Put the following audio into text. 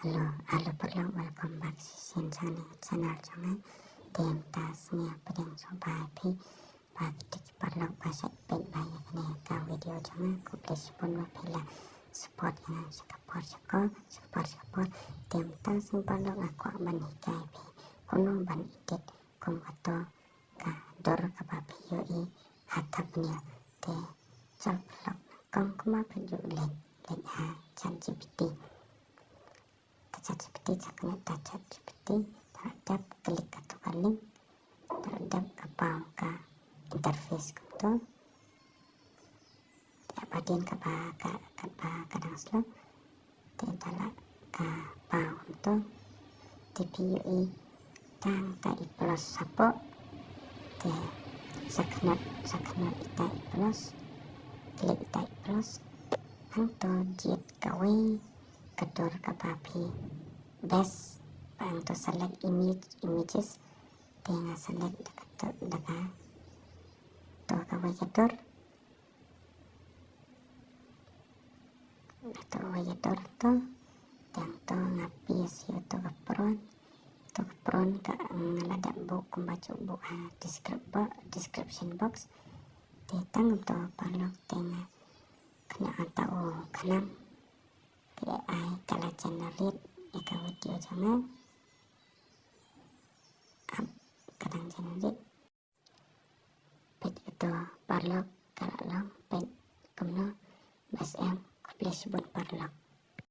Halo perlu welcome back to Shin channel jangan tem tas nghe pedang sobai pi bagi tik perlu bahasa pet banyak ni ka video jangan ku please pun wapila support yang support tem tas perlu aku bani kai pi kuno ban idet kum atau ka dor ka papi yo I hatapnya te chal perlu kong kuma penjuk len ha ChatGPT cakap ChatGPT terhadap klik atau link terhadap kapal ke interface gitu bagian kadang slow tidak kapal untuk TPUI kang tai plus support te saknat itai plus klik itai plus hanto jet kawe kedor kapapi best pang to select images tenga select daga to kawe kedor to tang to ngapi sio to kapron ka ngalada buku baca buku description box tetang to palok tenga kena atau kanam AI kalau generate ika video jangan kadang generate pet itu parlok kalau long pet kumno bas em please buat parlok